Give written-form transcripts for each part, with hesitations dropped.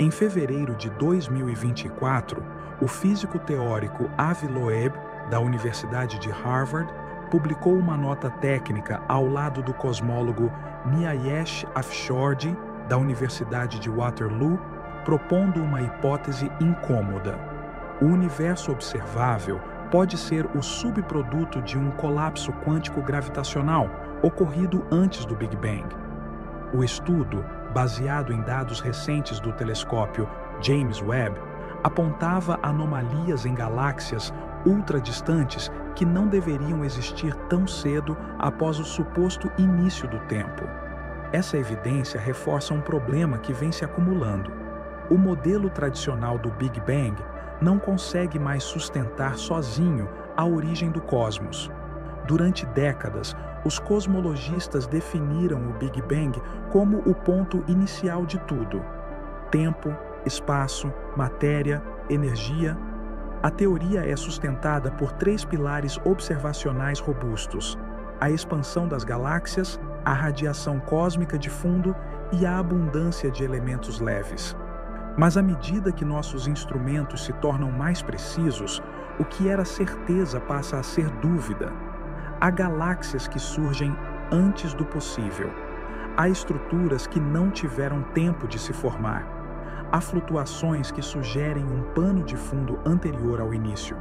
Em fevereiro de 2024, o físico teórico Avi Loeb, da Universidade de Harvard, publicou uma nota técnica ao lado do cosmólogo Nyayesh Afshordi, da Universidade de Waterloo, propondo uma hipótese incômoda. O universo observável pode ser o subproduto de um colapso quântico gravitacional ocorrido antes do Big Bang. O estudo, baseado em dados recentes do telescópio James Webb, apontava anomalias em galáxias ultradistantes que não deveriam existir tão cedo após o suposto início do tempo. Essa evidência reforça um problema que vem se acumulando. O modelo tradicional do Big Bang não consegue mais sustentar sozinho a origem do cosmos. Durante décadas, os cosmologistas definiram o Big Bang como o ponto inicial de tudo: tempo, espaço, matéria, energia. A teoria é sustentada por três pilares observacionais robustos: a expansão das galáxias, a radiação cósmica de fundo e a abundância de elementos leves. Mas à medida que nossos instrumentos se tornam mais precisos, o que era certeza passa a ser dúvida. Há galáxias que surgem antes do possível. Há estruturas que não tiveram tempo de se formar. Há flutuações que sugerem um pano de fundo anterior ao início.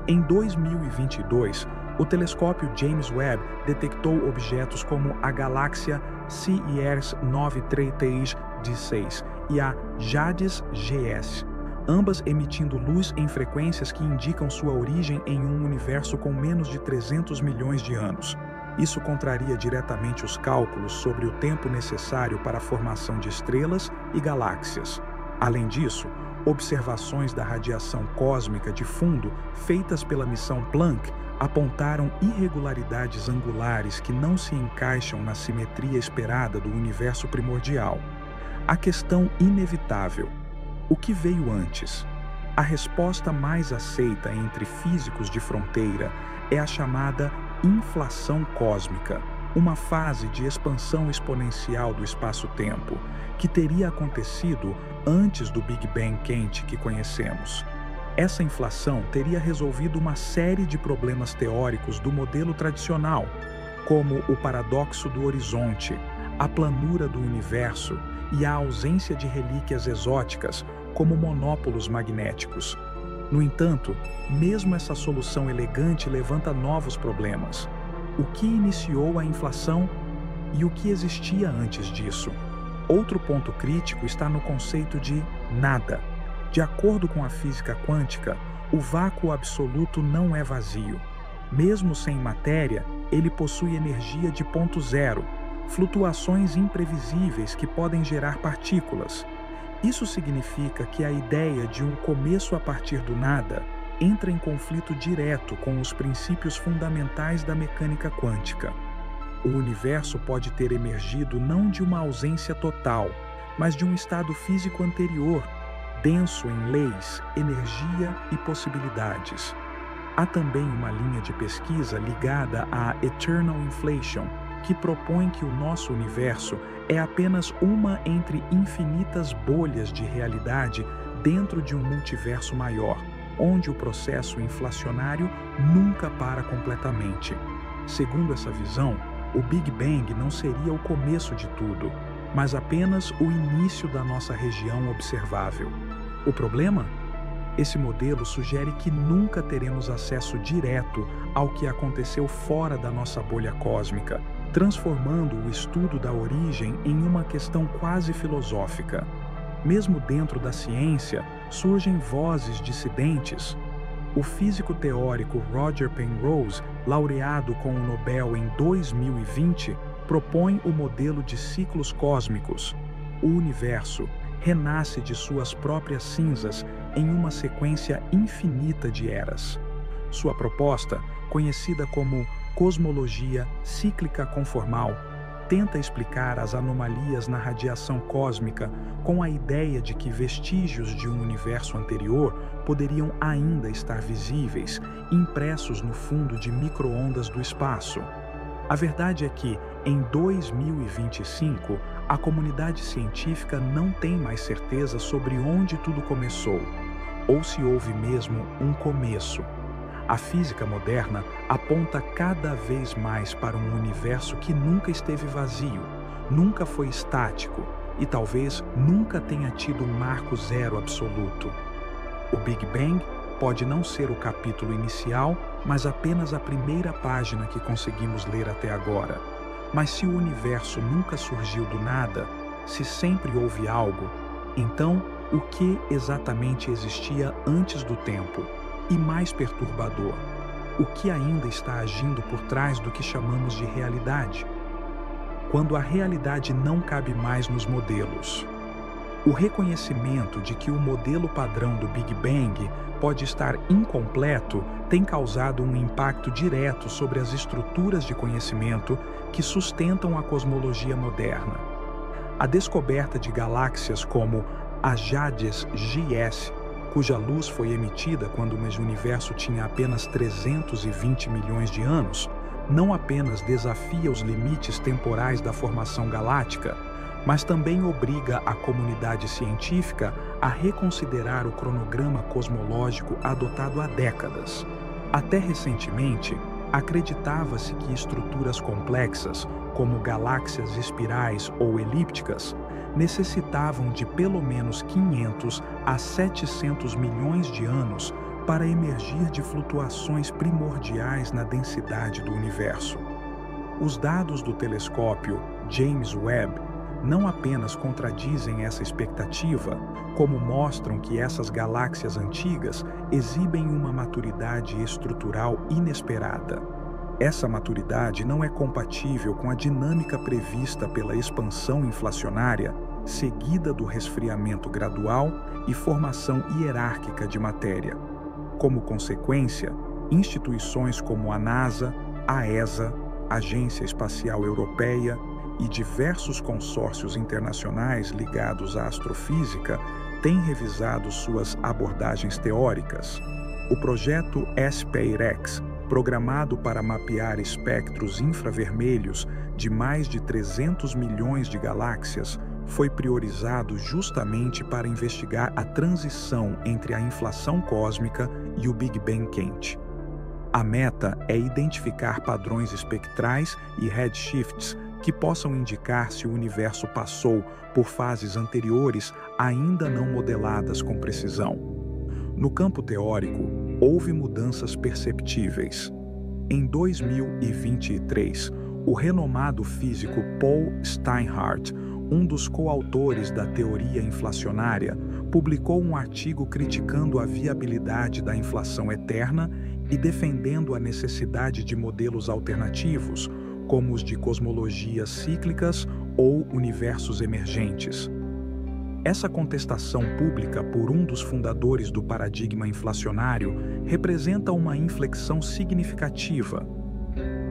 Em 2022, o telescópio James Webb detectou objetos como a galáxia CEERS 93316 e a JADES GS, ambas emitindo luz em frequências que indicam sua origem em um universo com menos de 300 milhões de anos. Isso contraria diretamente os cálculos sobre o tempo necessário para a formação de estrelas e galáxias. Além disso, observações da radiação cósmica de fundo feitas pela missão Planck apontaram irregularidades angulares que não se encaixam na simetria esperada do universo primordial. A questão inevitável: o que veio antes? A resposta mais aceita entre físicos de fronteira é a chamada inflação cósmica, uma fase de expansão exponencial do espaço-tempo, que teria acontecido antes do Big Bang quente que conhecemos. Essa inflação teria resolvido uma série de problemas teóricos do modelo tradicional, como o paradoxo do horizonte, a planura do universo e a ausência de relíquias exóticas, como monópolos magnéticos. No entanto, mesmo essa solução elegante levanta novos problemas. O que iniciou a inflação e o que existia antes disso? Outro ponto crítico está no conceito de nada. De acordo com a física quântica, o vácuo absoluto não é vazio. Mesmo sem matéria, ele possui energia de ponto zero, flutuações imprevisíveis que podem gerar partículas. Isso significa que a ideia de um começo a partir do nada entra em conflito direto com os princípios fundamentais da mecânica quântica. O universo pode ter emergido não de uma ausência total, mas de um estado físico anterior, denso em leis, energia e possibilidades. Há também uma linha de pesquisa ligada à Eternal Inflation, que propõe que o nosso universo é apenas uma entre infinitas bolhas de realidade dentro de um multiverso maior, onde o processo inflacionário nunca para completamente. Segundo essa visão, o Big Bang não seria o começo de tudo, mas apenas o início da nossa região observável. O problema? Esse modelo sugere que nunca teremos acesso direto ao que aconteceu fora da nossa bolha cósmica, transformando o estudo da origem em uma questão quase filosófica. Mesmo dentro da ciência, surgem vozes dissidentes. O físico teórico Roger Penrose, laureado com o Nobel em 2020, propõe o modelo de ciclos cósmicos. O universo renasce de suas próprias cinzas em uma sequência infinita de eras. Sua proposta, conhecida como cosmologia cíclica conformal, tenta explicar as anomalias na radiação cósmica com a ideia de que vestígios de um universo anterior poderiam ainda estar visíveis, impressos no fundo de micro-ondas do espaço. A verdade é que, em 2025, a comunidade científica não tem mais certeza sobre onde tudo começou, ou se houve mesmo um começo. A física moderna aponta cada vez mais para um universo que nunca esteve vazio, nunca foi estático e talvez nunca tenha tido um marco zero absoluto. O Big Bang pode não ser o capítulo inicial, mas apenas a primeira página que conseguimos ler até agora. Mas se o universo nunca surgiu do nada, se sempre houve algo, então o que exatamente existia antes do tempo? E mais perturbador, o que ainda está agindo por trás do que chamamos de realidade? Quando a realidade não cabe mais nos modelos. O reconhecimento de que o modelo padrão do Big Bang pode estar incompleto tem causado um impacto direto sobre as estruturas de conhecimento que sustentam a cosmologia moderna. A descoberta de galáxias como a Jades GS, cuja luz foi emitida quando o universo tinha apenas 320 milhões de anos, não apenas desafia os limites temporais da formação galáctica, mas também obriga a comunidade científica a reconsiderar o cronograma cosmológico adotado há décadas. Até recentemente, acreditava-se que estruturas complexas, como galáxias espirais ou elípticas, necessitavam de pelo menos 500 a 700 milhões de anos para emergir de flutuações primordiais na densidade do universo. Os dados do telescópio James Webb não apenas contradizem essa expectativa, como mostram que essas galáxias antigas exibem uma maturidade estrutural inesperada. Essa maturidade não é compatível com a dinâmica prevista pela expansão inflacionária, seguida do resfriamento gradual e formação hierárquica de matéria. Como consequência, instituições como a NASA, a ESA, Agência Espacial Europeia e diversos consórcios internacionais ligados à astrofísica têm revisado suas abordagens teóricas. O projeto SPAREX, programado para mapear espectros infravermelhos de mais de 300 milhões de galáxias, foi priorizado justamente para investigar a transição entre a inflação cósmica e o Big Bang quente. A meta é identificar padrões espectrais e redshifts que possam indicar se o universo passou por fases anteriores ainda não modeladas com precisão. No campo teórico, houve mudanças perceptíveis. Em 2023, o renomado físico Paul Steinhardt, um dos coautores da teoria inflacionária, publicou um artigo criticando a viabilidade da inflação eterna e defendendo a necessidade de modelos alternativos, como os de cosmologias cíclicas ou universos emergentes. Essa contestação pública por um dos fundadores do paradigma inflacionário representa uma inflexão significativa.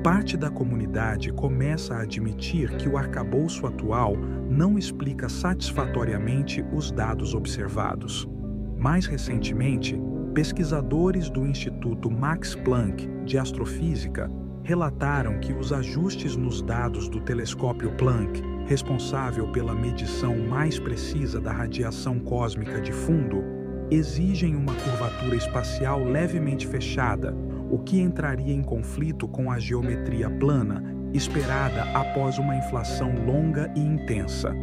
Parte da comunidade começa a admitir que o arcabouço atual não explica satisfatoriamente os dados observados. Mais recentemente, pesquisadores do Instituto Max Planck de Astrofísica relataram que os ajustes nos dados do telescópio Planck, responsável pela medição mais precisa da radiação cósmica de fundo, exigem uma curvatura espacial levemente fechada, o que entraria em conflito com a geometria plana esperada após uma inflação longa e intensa.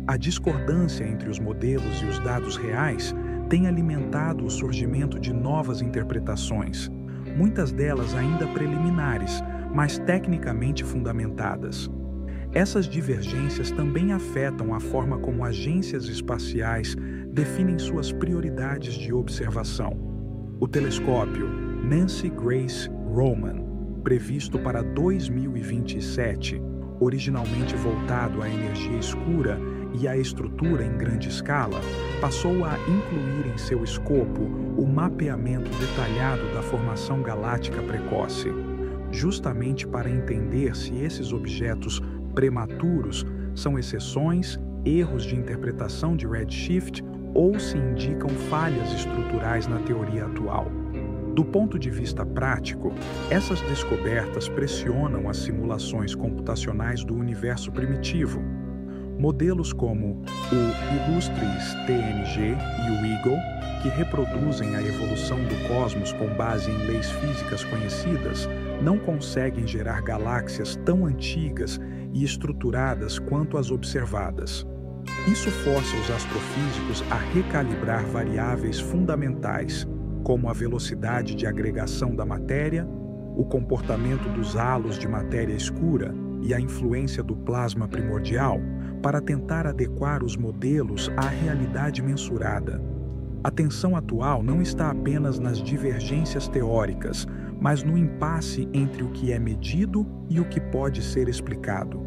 A discordância entre os modelos e os dados reais tem alimentado o surgimento de novas interpretações, muitas delas ainda preliminares, mas tecnicamente fundamentadas. Essas divergências também afetam a forma como agências espaciais definem suas prioridades de observação. O telescópio Nancy Grace Roman, previsto para 2027, originalmente voltado à energia escura e à estrutura em grande escala, passou a incluir em seu escopo o mapeamento detalhado da formação galáctica precoce, justamente para entender se esses objetos prematuros são exceções, erros de interpretação de redshift ou se indicam falhas estruturais na teoria atual. Do ponto de vista prático, essas descobertas pressionam as simulações computacionais do universo primitivo. Modelos como o Illustris TNG e o Eagle, que reproduzem a evolução do cosmos com base em leis físicas conhecidas, não conseguem gerar galáxias tão antigas e estruturadas quanto as observadas. Isso força os astrofísicos a recalibrar variáveis fundamentais, como a velocidade de agregação da matéria, o comportamento dos halos de matéria escura e a influência do plasma primordial, para tentar adequar os modelos à realidade mensurada. A tensão atual não está apenas nas divergências teóricas, mas no impasse entre o que é medido e o que pode ser explicado.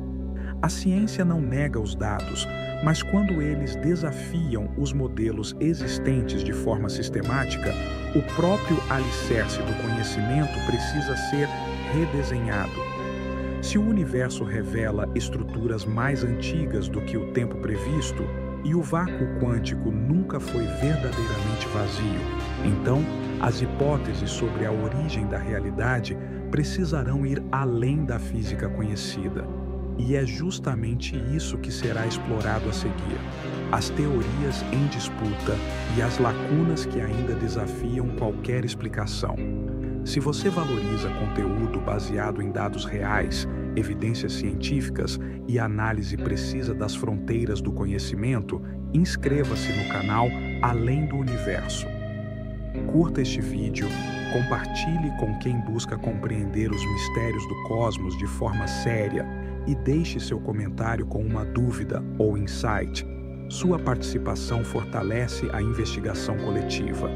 A ciência não nega os dados, mas quando eles desafiam os modelos existentes de forma sistemática, o próprio alicerce do conhecimento precisa ser redesenhado. Se o universo revela estruturas mais antigas do que o tempo previsto, e o vácuo quântico nunca foi verdadeiramente vazio, então as hipóteses sobre a origem da realidade precisarão ir além da física conhecida. E é justamente isso que será explorado a seguir: as teorias em disputa e as lacunas que ainda desafiam qualquer explicação. Se você valoriza conteúdo baseado em dados reais, evidências científicas e análise precisa das fronteiras do conhecimento, inscreva-se no canal Além do Universo. Curta este vídeo, compartilhe com quem busca compreender os mistérios do cosmos de forma séria e deixe seu comentário com uma dúvida ou insight. Sua participação fortalece a investigação coletiva.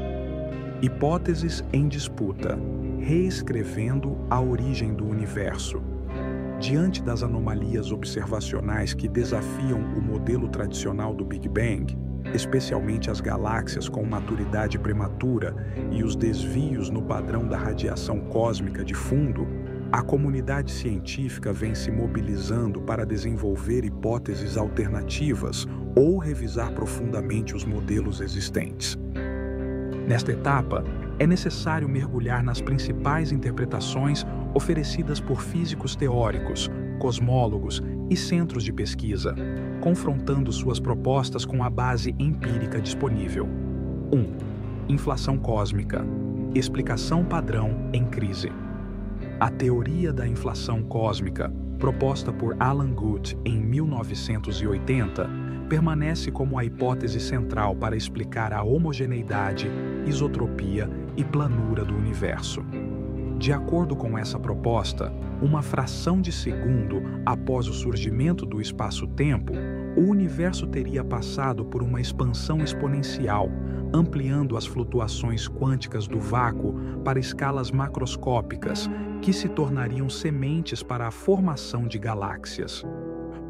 Hipóteses em disputa, reescrevendo a origem do universo. Diante das anomalias observacionais que desafiam o modelo tradicional do Big Bang, especialmente as galáxias com maturidade prematura e os desvios no padrão da radiação cósmica de fundo, a comunidade científica vem se mobilizando para desenvolver hipóteses alternativas ou revisar profundamente os modelos existentes. Nesta etapa, é necessário mergulhar nas principais interpretações oferecidas por físicos teóricos, cosmólogos e centros de pesquisa, confrontando suas propostas com a base empírica disponível. 1. Inflação cósmica. Explicação padrão em crise. A teoria da inflação cósmica, proposta por Alan Guth em 1980, permanece como a hipótese central para explicar a homogeneidade, isotropia e planura do universo. De acordo com essa proposta, uma fração de segundo após o surgimento do espaço-tempo, o universo teria passado por uma expansão exponencial, ampliando as flutuações quânticas do vácuo para escalas macroscópicas, que se tornariam sementes para a formação de galáxias.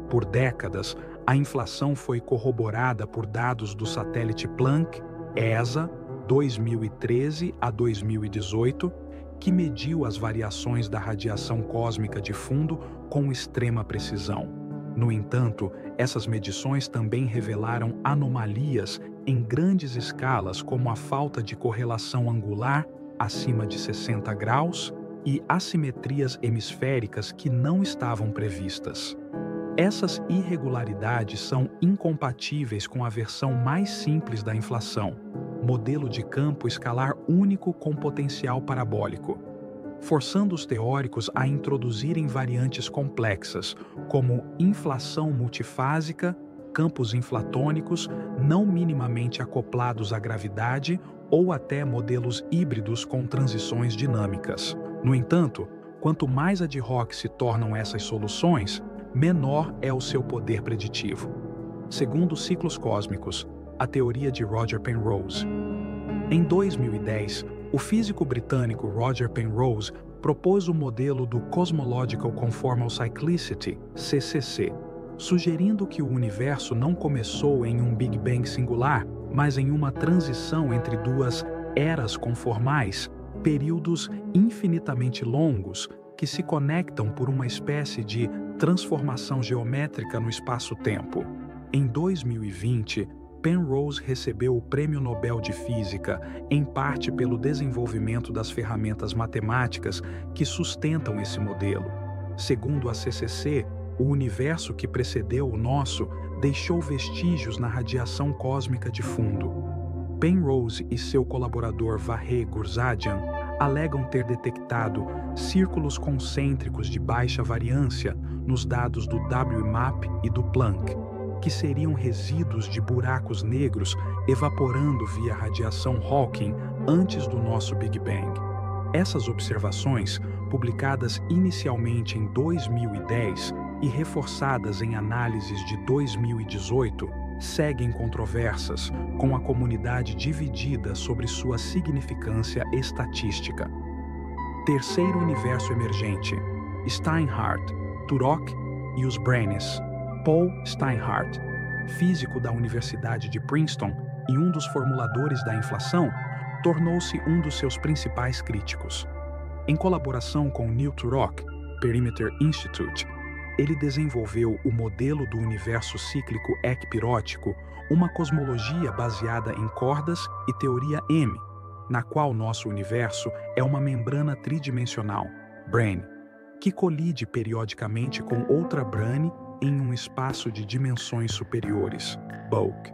Por décadas, a inflação foi corroborada por dados do satélite Planck, ESA, 2013 a 2018, que mediu as variações da radiação cósmica de fundo com extrema precisão. No entanto, essas medições também revelaram anomalias em grandes escalas, como a falta de correlação angular acima de 60 graus e assimetrias hemisféricas que não estavam previstas. Essas irregularidades são incompatíveis com a versão mais simples da inflação, modelo de campo escalar único com potencial parabólico, forçando os teóricos a introduzirem variantes complexas, como inflação multifásica, campos inflatônicos não minimamente acoplados à gravidade ou até modelos híbridos com transições dinâmicas. No entanto, quanto mais ad hoc se tornam essas soluções, menor é o seu poder preditivo. Segundo Ciclos Cósmicos, a teoria de Roger Penrose. Em 2010, o físico britânico Roger Penrose propôs o modelo do Cosmological Conformal Cyclicity, CCC, sugerindo que o universo não começou em um Big Bang singular, mas em uma transição entre duas eras conformais, períodos infinitamente longos que se conectam por uma espécie de transformação geométrica no espaço-tempo. Em 2020, Penrose recebeu o Prêmio Nobel de Física, em parte pelo desenvolvimento das ferramentas matemáticas que sustentam esse modelo. Segundo a CCC, o universo que precedeu o nosso deixou vestígios na radiação cósmica de fundo. Penrose e seu colaborador Vahe Gurzadyan alegam ter detectado círculos concêntricos de baixa variância nos dados do WMAP e do Planck, que seriam resíduos de buracos negros evaporando via radiação Hawking antes do nosso Big Bang. Essas observações, publicadas inicialmente em 2010 e reforçadas em análises de 2018, seguem controversas, com a comunidade dividida sobre sua significância estatística. Terceiro universo emergente: Steinhardt, Turok e os Brainies. Paul Steinhardt, físico da Universidade de Princeton e um dos formuladores da inflação, tornou-se um dos seus principais críticos. Em colaboração com Neil Turok, Perimeter Institute, ele desenvolveu o modelo do universo cíclico ekpirótico, uma cosmologia baseada em cordas e teoria M, na qual nosso universo é uma membrana tridimensional, brane, que colide periodicamente com outra brane em um espaço de dimensões superiores, bulk.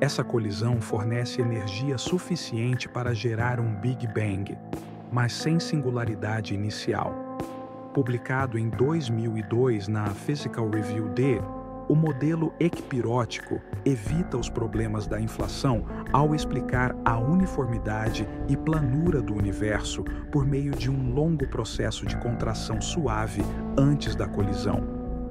Essa colisão fornece energia suficiente para gerar um Big Bang, mas sem singularidade inicial. Publicado em 2002 na Physical Review D, o modelo ekpirótico evita os problemas da inflação ao explicar a uniformidade e planura do universo por meio de um longo processo de contração suave antes da colisão.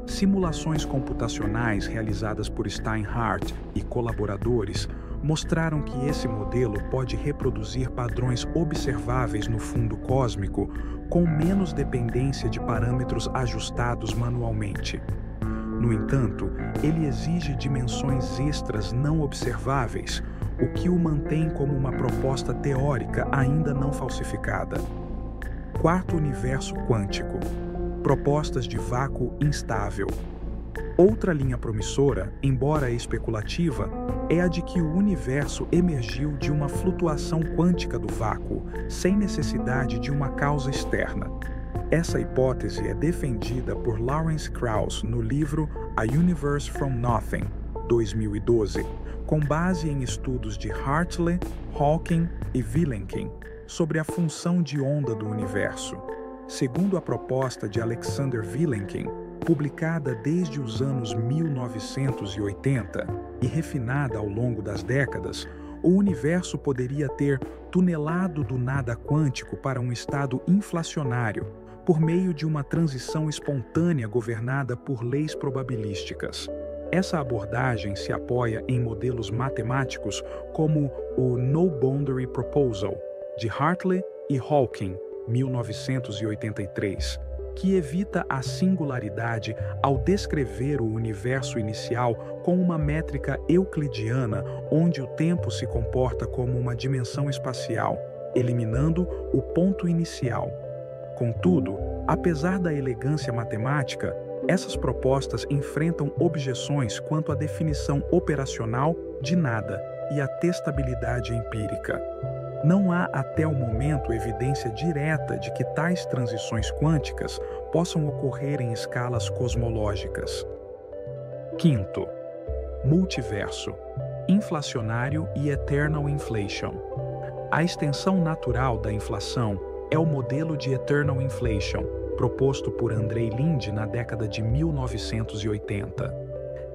Simulações computacionais realizadas por Steinhardt e colaboradores mostraram que esse modelo pode reproduzir padrões observáveis no fundo cósmico com menos dependência de parâmetros ajustados manualmente. No entanto, ele exige dimensões extras não observáveis, o que o mantém como uma proposta teórica ainda não falsificada. Quarto universo quântico: propostas de vácuo instável. Outra linha promissora, embora especulativa, é a de que o universo emergiu de uma flutuação quântica do vácuo, sem necessidade de uma causa externa. Essa hipótese é defendida por Lawrence Krauss no livro A Universe from Nothing, 2012, com base em estudos de Hartley, Hawking e Vilenkin sobre a função de onda do universo. Segundo a proposta de Alexander Vilenkin, publicada desde os anos 1980 e refinada ao longo das décadas, o universo poderia ter tunelado do nada quântico para um estado inflacionário, por meio de uma transição espontânea governada por leis probabilísticas. Essa abordagem se apoia em modelos matemáticos como o No Boundary Proposal, de Hartley e Hawking, 1983, que evita a singularidade ao descrever o universo inicial com uma métrica euclidiana onde o tempo se comporta como uma dimensão espacial, eliminando o ponto inicial. Contudo, apesar da elegância matemática, essas propostas enfrentam objeções quanto à definição operacional de nada e à testabilidade empírica. Não há até o momento evidência direta de que tais transições quânticas possam ocorrer em escalas cosmológicas. Quinto, multiverso, inflacionário e eternal inflation. A extensão natural da inflação é o modelo de eternal inflation, proposto por Andrei Linde na década de 1980.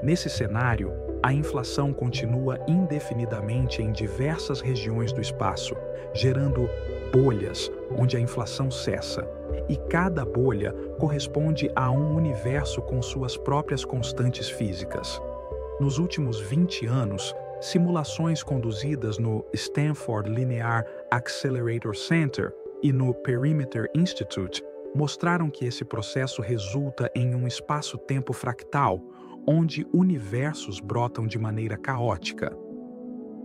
Nesse cenário, a inflação continua indefinidamente em diversas regiões do espaço, gerando bolhas onde a inflação cessa, e cada bolha corresponde a um universo com suas próprias constantes físicas. Nos últimos 20 anos, simulações conduzidas no Stanford Linear Accelerator Center e no Perimeter Institute mostraram que esse processo resulta em um espaço-tempo fractal, onde universos brotam de maneira caótica.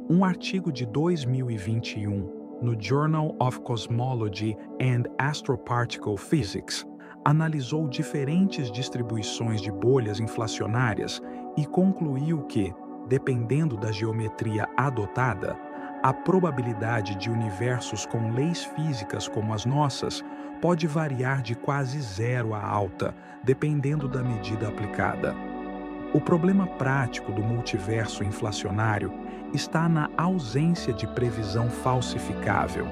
Um artigo de 2021 no Journal of Cosmology and Astroparticle Physics analisou diferentes distribuições de bolhas inflacionárias e concluiu que, Dependendo da geometria adotada, a probabilidade de universos com leis físicas como as nossas pode variar de quase zero a alta, dependendo da medida aplicada. O problema prático do multiverso inflacionário está na ausência de previsão falsificável.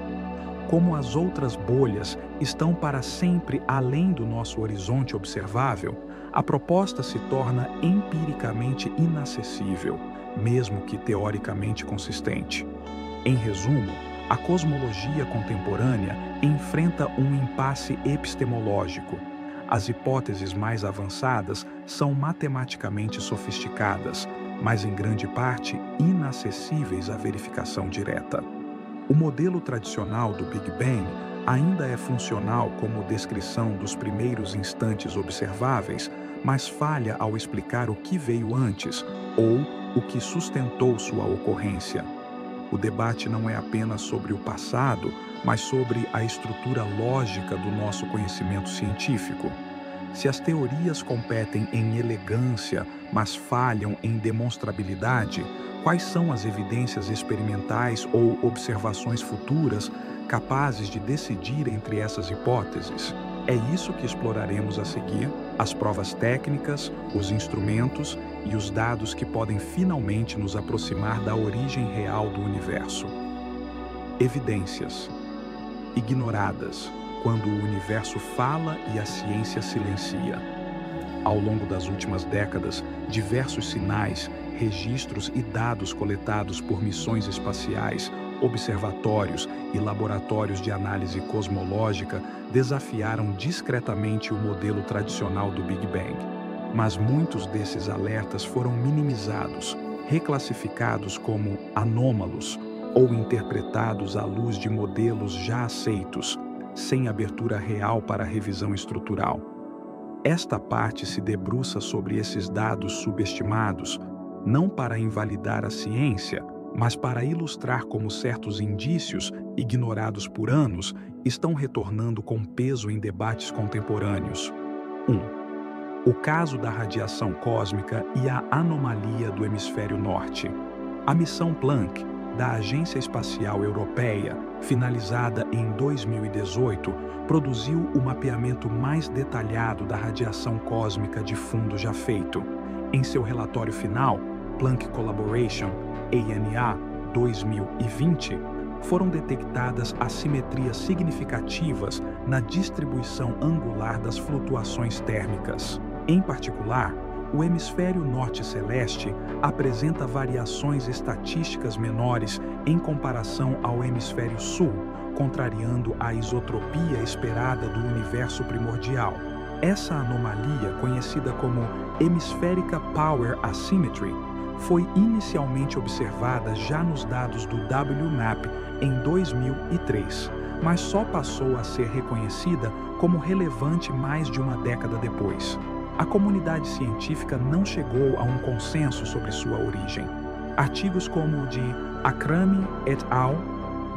Como as outras bolhas estão para sempre além do nosso horizonte observável, a proposta se torna empiricamente inacessível, mesmo que teoricamente consistente. Em resumo, a cosmologia contemporânea enfrenta um impasse epistemológico. As hipóteses mais avançadas são matematicamente sofisticadas, mas em grande parte inacessíveis à verificação direta. O modelo tradicional do Big Bang ainda é funcional como descrição dos primeiros instantes observáveis, mas falha ao explicar o que veio antes ou o que sustentou sua ocorrência. O debate não é apenas sobre o passado, mas sobre a estrutura lógica do nosso conhecimento científico. Se as teorias competem em elegância, mas falham em demonstrabilidade, quais são as evidências experimentais ou observações futuras capazes de decidir entre essas hipóteses? É isso que exploraremos a seguir: as provas técnicas, os instrumentos e os dados que podem finalmente nos aproximar da origem real do universo. Evidências ignoradas quando o universo fala e a ciência silencia. Ao longo das últimas décadas, diversos sinais, registros e dados coletados por missões espaciais, observatórios e laboratórios de análise cosmológica desafiaram discretamente o modelo tradicional do Big Bang. Mas muitos desses alertas foram minimizados, reclassificados como anômalos ou interpretados à luz de modelos já aceitos, sem abertura real para revisão estrutural. Esta parte se debruça sobre esses dados subestimados, não para invalidar a ciência, mas para ilustrar como certos indícios, ignorados por anos, estão retornando com peso em debates contemporâneos. 1. O caso da radiação cósmica e a anomalia do hemisfério norte. A missão Planck, da Agência Espacial Europeia, finalizada em 2018, produziu o mapeamento mais detalhado da radiação cósmica de fundo já feito. Em seu relatório final, Planck Collaboration, ANA 2020, foram detectadas assimetrias significativas na distribuição angular das flutuações térmicas. Em particular, o hemisfério norte celeste apresenta variações estatísticas menores em comparação ao hemisfério sul, contrariando a isotropia esperada do universo primordial. Essa anomalia, conhecida como Hemispheric Power Asymmetry, foi inicialmente observada já nos dados do WMAP em 2003, mas só passou a ser reconhecida como relevante mais de uma década depois. A comunidade científica não chegou a um consenso sobre sua origem. Artigos como o de Akrami et al.,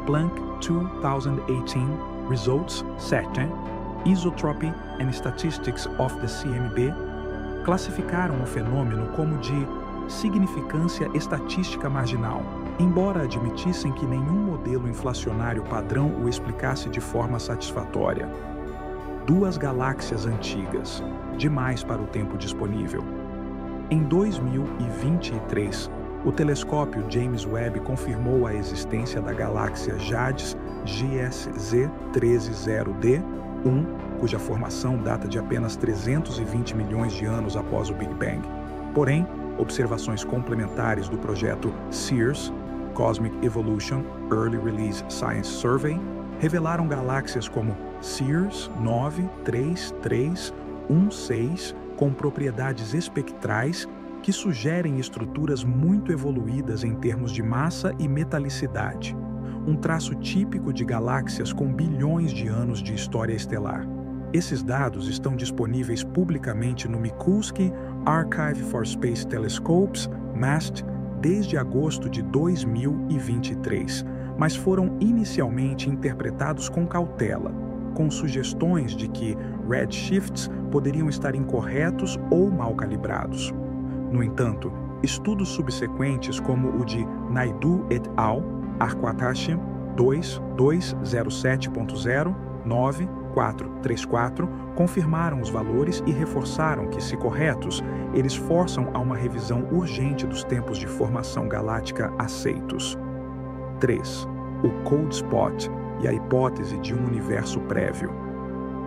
Planck 2018, Results 7, Isotropy and Statistics of the CMB, classificaram o fenômeno como de significância estatística marginal, embora admitissem que nenhum modelo inflacionário padrão o explicasse de forma satisfatória. Duas galáxias antigas, demais para o tempo disponível. Em 2023, o telescópio James Webb confirmou a existência da galáxia Jades GSZ 130D, cuja formação data de apenas 320 milhões de anos após o Big Bang. Porém, observações complementares do projeto CEERS, Cosmic Evolution Early Release Science Survey, revelaram galáxias como CEERS 93316 com propriedades espectrais que sugerem estruturas muito evoluídas em termos de massa e metalicidade, um traço típico de galáxias com bilhões de anos de história estelar. Esses dados estão disponíveis publicamente no Mikulski Archive for Space Telescopes, MAST, desde agosto de 2023, mas foram inicialmente interpretados com cautela, com sugestões de que redshifts poderiam estar incorretos ou mal calibrados. No entanto, Estudos subsequentes, como o de Naidu et al., Arquatashi 2207.09434, confirmaram os valores e reforçaram que, se corretos, eles forçam a uma revisão urgente dos tempos de formação galáctica aceitos. 3. O Cold Spot e a hipótese de um universo prévio.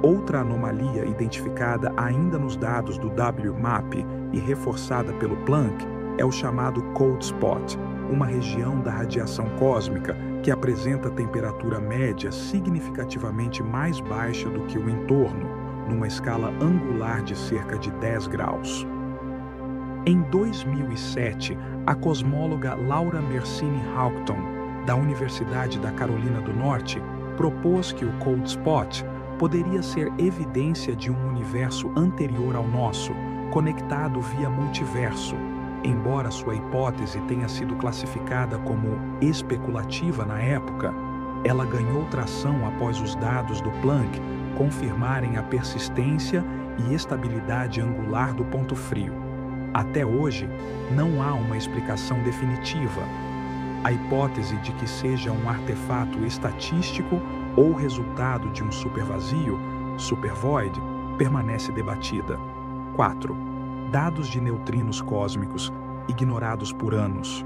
Outra anomalia identificada ainda nos dados do WMAP e reforçada pelo Planck é o chamado Cold Spot, uma região da radiação cósmica que apresenta temperatura média significativamente mais baixa do que o entorno, numa escala angular de cerca de 10 graus. Em 2007, a cosmóloga Laura Mersini Houghton, da Universidade da Carolina do Norte, propôs que o Cold Spot poderia ser evidência de um universo anterior ao nosso, conectado via multiverso. Embora sua hipótese tenha sido classificada como especulativa na época, ela ganhou tração após os dados do Planck confirmarem a persistência e estabilidade angular do ponto frio. Até hoje, não há uma explicação definitiva. A hipótese de que seja um artefato estatístico ou resultado de um supervazio, supervoid, permanece debatida. 4. Dados de neutrinos cósmicos, ignorados por anos.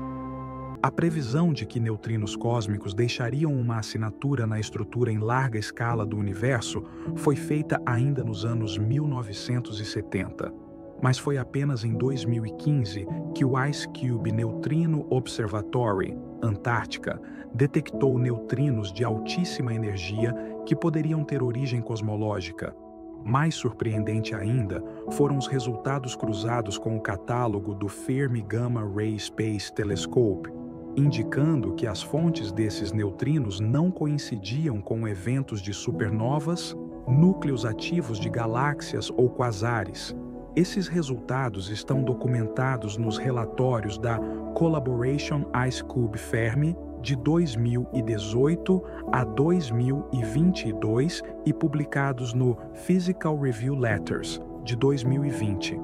A previsão de que neutrinos cósmicos deixariam uma assinatura na estrutura em larga escala do universo foi feita ainda nos anos 1970. Mas foi apenas em 2015 que o IceCube Neutrino Observatory, Antártica, detectou neutrinos de altíssima energia que poderiam ter origem cosmológica. Mais surpreendente ainda foram os resultados cruzados com o catálogo do Fermi Gamma Ray Space Telescope, indicando que as fontes desses neutrinos não coincidiam com eventos de supernovas, núcleos ativos de galáxias ou quasares. Esses resultados estão documentados nos relatórios da Collaboration IceCube Fermi de 2018 a 2022 e publicados no Physical Review Letters de 2020.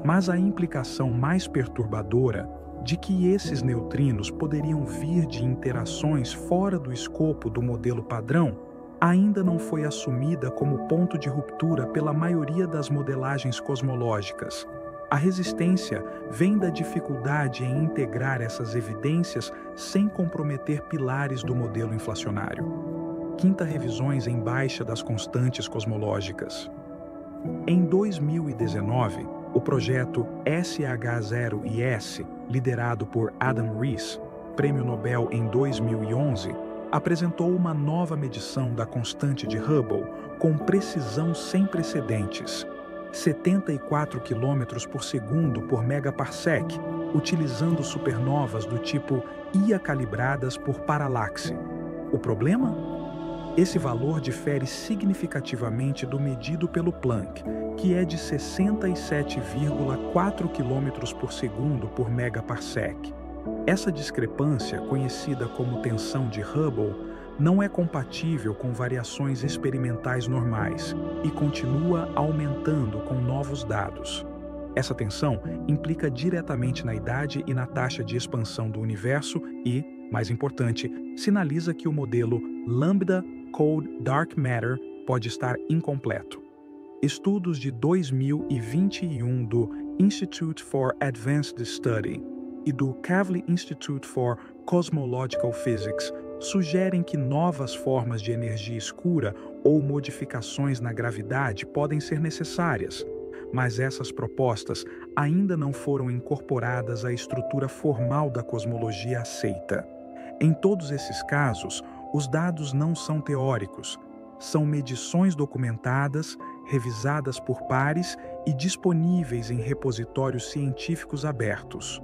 Mas a implicação mais perturbadora de que esses neutrinos poderiam vir de interações fora do escopo do modelo padrão ainda não foi assumida como ponto de ruptura pela maioria das modelagens cosmológicas. A resistência vem da dificuldade em integrar essas evidências sem comprometer pilares do modelo inflacionário. Quinta, revisões em baixa das constantes cosmológicas. Em 2019, o projeto SH0IS, liderado por Adam Riess, Prêmio Nobel em 2011, apresentou uma nova medição da constante de Hubble com precisão sem precedentes, 74 km por segundo por megaparsec, utilizando supernovas do tipo Ia calibradas por paralaxe. O problema? Esse valor difere significativamente do medido pelo Planck, que é de 67,4 km por segundo por megaparsec. Essa discrepância, conhecida como tensão de Hubble, não é compatível com variações experimentais normais e continua aumentando com novos dados. Essa tensão implica diretamente na idade e na taxa de expansão do universo e, mais importante, sinaliza que o modelo Lambda Cold Dark Matter pode estar incompleto. Estudos de 2021 do Institute for Advanced Study e do Kavli Institute for Cosmological Physics sugerem que novas formas de energia escura ou modificações na gravidade podem ser necessárias, mas essas propostas ainda não foram incorporadas à estrutura formal da cosmologia aceita. Em todos esses casos, os dados não são teóricos, são medições documentadas, revisadas por pares e disponíveis em repositórios científicos abertos.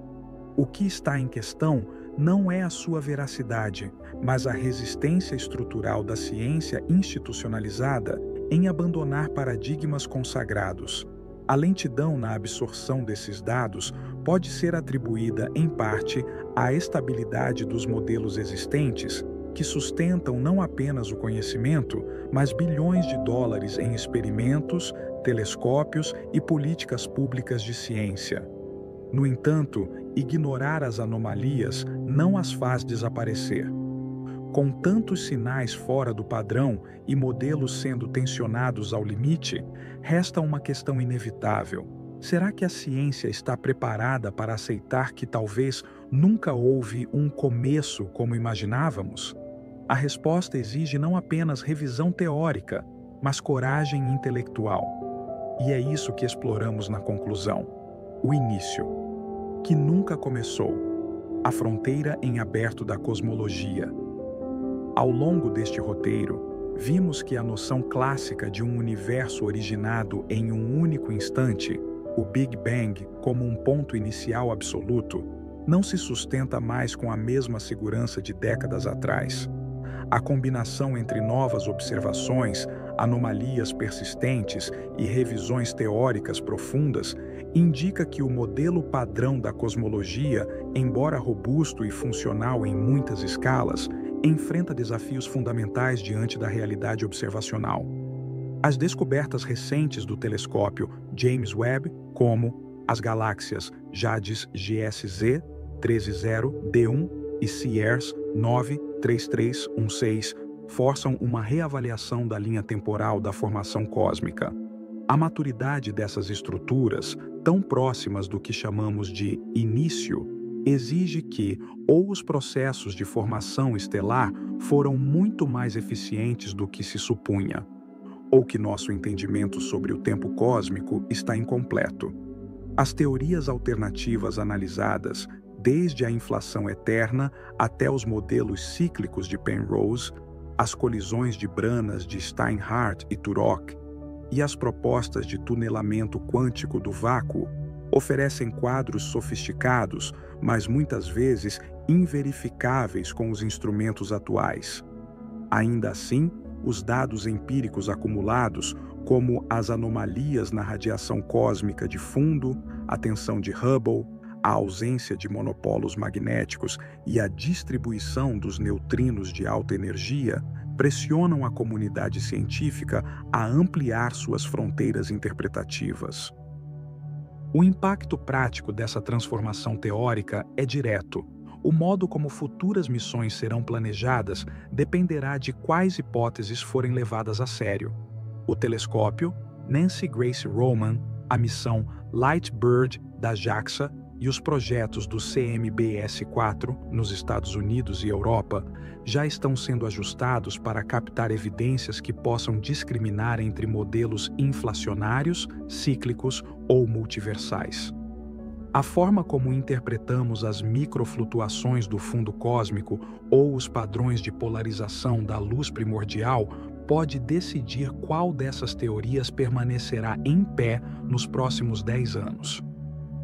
O que está em questão não é a sua veracidade, mas a resistência estrutural da ciência institucionalizada em abandonar paradigmas consagrados. A lentidão na absorção desses dados pode ser atribuída, em parte, à estabilidade dos modelos existentes, que sustentam não apenas o conhecimento, mas bilhões de dólares em experimentos, telescópios e políticas públicas de ciência. No entanto, ignorar as anomalias não as faz desaparecer. Com tantos sinais fora do padrão e modelos sendo tensionados ao limite, resta uma questão inevitável. Será que a ciência está preparada para aceitar que talvez nunca houve um começo como imaginávamos? A resposta exige não apenas revisão teórica, mas coragem intelectual. E é isso que exploramos na conclusão. O início, que nunca começou. A fronteira em aberto da cosmologia. Ao longo deste roteiro, vimos que a noção clássica de um universo originado em um único instante, o Big Bang como um ponto inicial absoluto, não se sustenta mais com a mesma segurança de décadas atrás. A combinação entre novas observações, anomalias persistentes e revisões teóricas profundas indica que o modelo padrão da cosmologia, embora robusto e funcional em muitas escalas, enfrenta desafios fundamentais diante da realidade observacional. As descobertas recentes do telescópio James Webb, como as galáxias JADES GSZ 130D1 e CEERS 93316, forçam uma reavaliação da linha temporal da formação cósmica. A maturidade dessas estruturas, tão próximas do que chamamos de início, exige que ou os processos de formação estelar foram muito mais eficientes do que se supunha, ou que nosso entendimento sobre o tempo cósmico está incompleto. As teorias alternativas analisadas, desde a inflação eterna até os modelos cíclicos de Penrose, as colisões de branas de Steinhardt e Turok e as propostas de tunelamento quântico do vácuo, oferecem quadros sofisticados, mas muitas vezes inverificáveis com os instrumentos atuais. Ainda assim, os dados empíricos acumulados, como as anomalias na radiação cósmica de fundo, a tensão de Hubble, a ausência de monopolos magnéticos e a distribuição dos neutrinos de alta energia, pressionam a comunidade científica a ampliar suas fronteiras interpretativas. O impacto prático dessa transformação teórica é direto. O modo como futuras missões serão planejadas dependerá de quais hipóteses forem levadas a sério. O telescópio Nancy Grace Roman, a missão Lightbird da JAXA e os projetos do CMBS-4 nos Estados Unidos e Europa já estão sendo ajustados para captar evidências que possam discriminar entre modelos inflacionários, cíclicos ou multiversais. A forma como interpretamos as microflutuações do fundo cósmico ou os padrões de polarização da luz primordial pode decidir qual dessas teorias permanecerá em pé nos próximos 10 anos.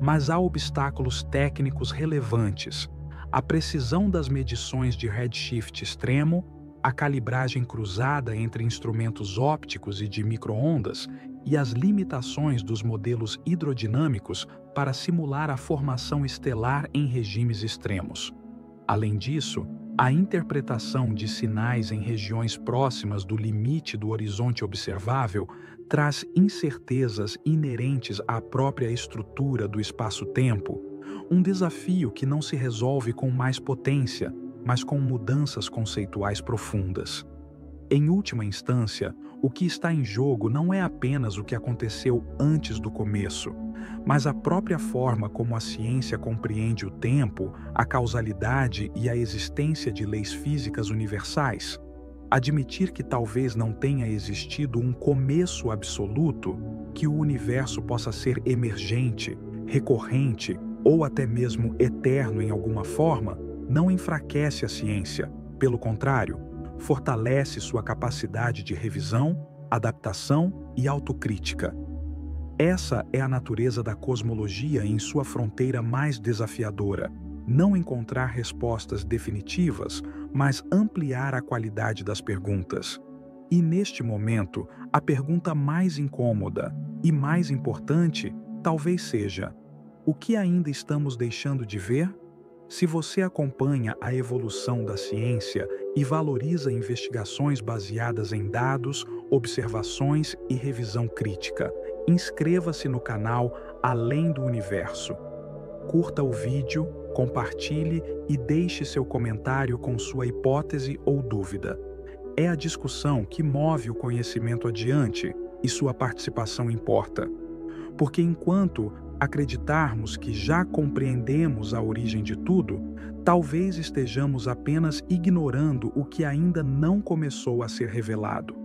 Mas há obstáculos técnicos relevantes: a precisão das medições de redshift extremo, a calibragem cruzada entre instrumentos ópticos e de microondas e as limitações dos modelos hidrodinâmicos para simular a formação estelar em regimes extremos. Além disso, a interpretação de sinais em regiões próximas do limite do horizonte observável traz incertezas inerentes à própria estrutura do espaço-tempo, um desafio que não se resolve com mais potência, mas com mudanças conceituais profundas. Em última instância, o que está em jogo não é apenas o que aconteceu antes do começo, mas a própria forma como a ciência compreende o tempo, a causalidade e a existência de leis físicas universais. Admitir que talvez não tenha existido um começo absoluto, que o universo possa ser emergente, recorrente ou até mesmo eterno em alguma forma, não enfraquece a ciência. Pelo contrário, fortalece sua capacidade de revisão, adaptação e autocrítica. Essa é a natureza da cosmologia em sua fronteira mais desafiadora. Não encontrar respostas definitivas, mas ampliar a qualidade das perguntas. E neste momento, a pergunta mais incômoda e mais importante talvez seja: o que ainda estamos deixando de ver? Se você acompanha a evolução da ciência e valoriza investigações baseadas em dados, observações e revisão crítica, inscreva-se no canal Além do Universo. curta o vídeo, compartilhe e deixe seu comentário com sua hipótese ou dúvida. É a discussão que move o conhecimento adiante e sua participação importa. Porque enquanto acreditarmos que já compreendemos a origem de tudo, talvez estejamos apenas ignorando o que ainda não começou a ser revelado.